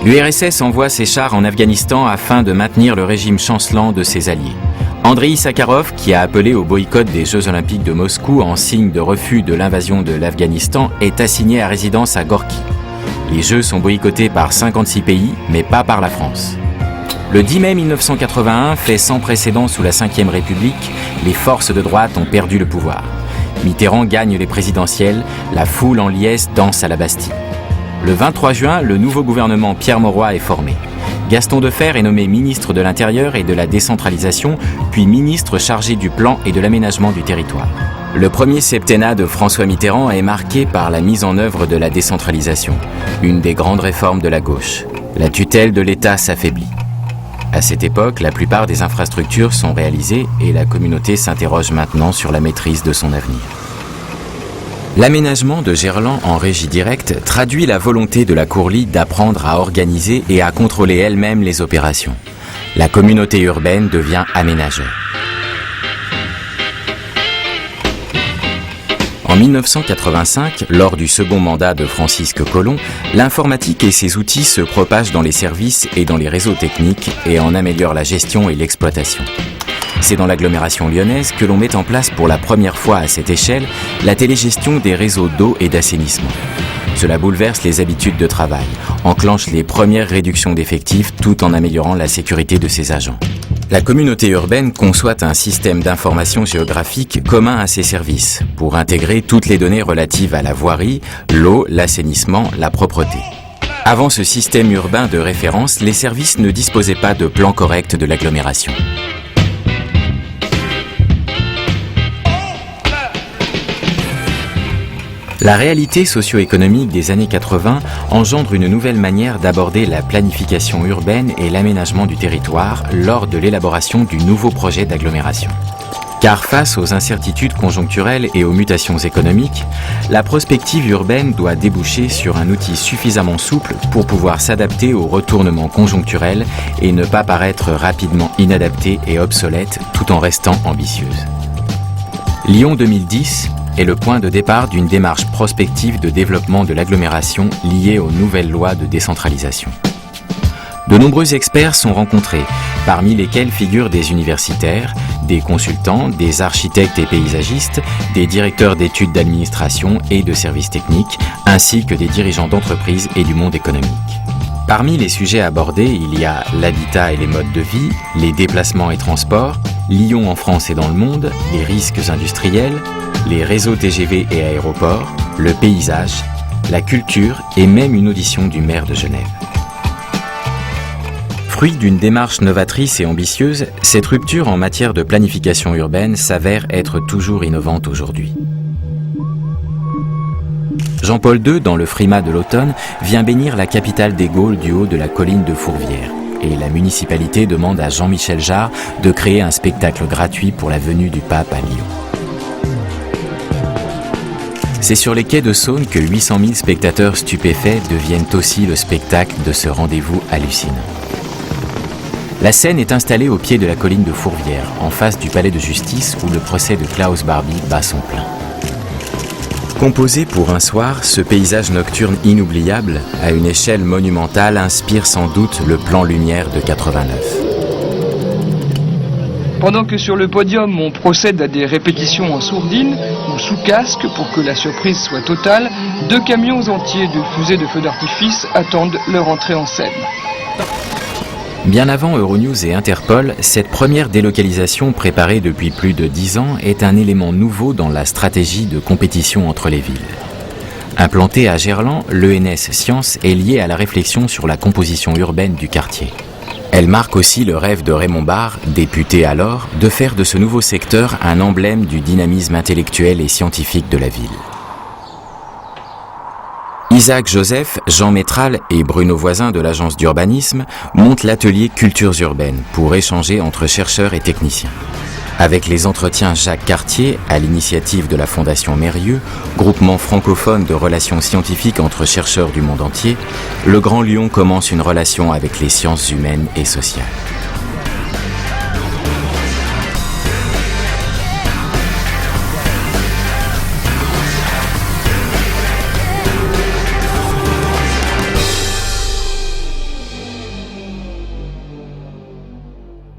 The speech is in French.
L'URSS envoie ses chars en Afghanistan afin de maintenir le régime chancelant de ses alliés. Andreï Sakharov, qui a appelé au boycott des Jeux Olympiques de Moscou en signe de refus de l'invasion de l'Afghanistan, est assigné à résidence à Gorky. Les Jeux sont boycottés par 56 pays, mais pas par la France. Le 10 mai 1981, fait sans précédent sous la Ve République, les forces de droite ont perdu le pouvoir. Mitterrand gagne les présidentielles, la foule en liesse danse à la Bastille. Le 23 juin, le nouveau gouvernement Pierre Mauroy est formé. Gaston Defferre est nommé ministre de l'Intérieur et de la Décentralisation, puis ministre chargé du plan et de l'aménagement du territoire. Le premier septennat de François Mitterrand est marqué par la mise en œuvre de la décentralisation, une des grandes réformes de la gauche. La tutelle de l'État s'affaiblit. À cette époque, la plupart des infrastructures sont réalisées et la communauté s'interroge maintenant sur la maîtrise de son avenir. L'aménagement de Gerland en régie directe traduit la volonté de la Courlie d'apprendre à organiser et à contrôler elle-même les opérations. La communauté urbaine devient aménageur. En 1985, lors du second mandat de Francisque Collomb, l'informatique et ses outils se propagent dans les services et dans les réseaux techniques et en améliorent la gestion et l'exploitation. C'est dans l'agglomération lyonnaise que l'on met en place pour la première fois à cette échelle la télégestion des réseaux d'eau et d'assainissement. Cela bouleverse les habitudes de travail, enclenche les premières réductions d'effectifs tout en améliorant la sécurité de ses agents. La communauté urbaine conçoit un système d'information géographique commun à ses services pour intégrer toutes les données relatives à la voirie, l'eau, l'assainissement, la propreté. Avant ce système urbain de référence, les services ne disposaient pas de plan correct de l'agglomération. La réalité socio-économique des années 80 engendre une nouvelle manière d'aborder la planification urbaine et l'aménagement du territoire lors de l'élaboration du nouveau projet d'agglomération. Car face aux incertitudes conjoncturelles et aux mutations économiques, la prospective urbaine doit déboucher sur un outil suffisamment souple pour pouvoir s'adapter aux retournements conjoncturels et ne pas paraître rapidement inadaptée et obsolète tout en restant ambitieuse. Lyon 2010 est le point de départ d'une démarche prospective de développement de l'agglomération liée aux nouvelles lois de décentralisation. De nombreux experts sont rencontrés, parmi lesquels figurent des universitaires, des consultants, des architectes et paysagistes, des directeurs d'études d'administration et de services techniques, ainsi que des dirigeants d'entreprises et du monde économique. Parmi les sujets abordés, il y a l'habitat et les modes de vie, les déplacements et transports, Lyon en France et dans le monde, les risques industriels, les réseaux TGV et aéroports, le paysage, la culture et même une audition du maire de Genève. Fruit d'une démarche novatrice et ambitieuse, cette rupture en matière de planification urbaine s'avère être toujours innovante aujourd'hui. Jean-Paul II, dans le Frimat de l'automne, vient bénir la capitale des Gaules du haut de la colline de Fourvière. Et la municipalité demande à Jean-Michel Jarre de créer un spectacle gratuit pour la venue du pape à Lyon. C'est sur les quais de Saône que 800 000 spectateurs stupéfaits deviennent aussi le spectacle de ce rendez-vous hallucinant. La scène est installée au pied de la colline de Fourvière, en face du palais de justice où le procès de Klaus Barbie bat son plein. Composé pour un soir, ce paysage nocturne inoubliable, à une échelle monumentale, inspire sans doute le plan Lumière de 89. Pendant que sur le podium, on procède à des répétitions en sourdine ou sous casque pour que la surprise soit totale, 2 camions entiers de fusées de feux d'artifice attendent leur entrée en scène. Bien avant Euronews et Interpol, cette première délocalisation préparée depuis plus de 10 ans est un élément nouveau dans la stratégie de compétition entre les villes. Implanté à Gerland, l'ENS Sciences est liée à la réflexion sur la composition urbaine du quartier. Elle marque aussi le rêve de Raymond Barre, député alors, de faire de ce nouveau secteur un emblème du dynamisme intellectuel et scientifique de la ville. Isaac Joseph, Jean Métral et Bruno Voisin de l'agence d'urbanisme montent l'atelier Cultures urbaines pour échanger entre chercheurs et techniciens. Avec les entretiens Jacques Cartier, à l'initiative de la Fondation Mérieux, groupement francophone de relations scientifiques entre chercheurs du monde entier, le Grand Lyon commence une relation avec les sciences humaines et sociales.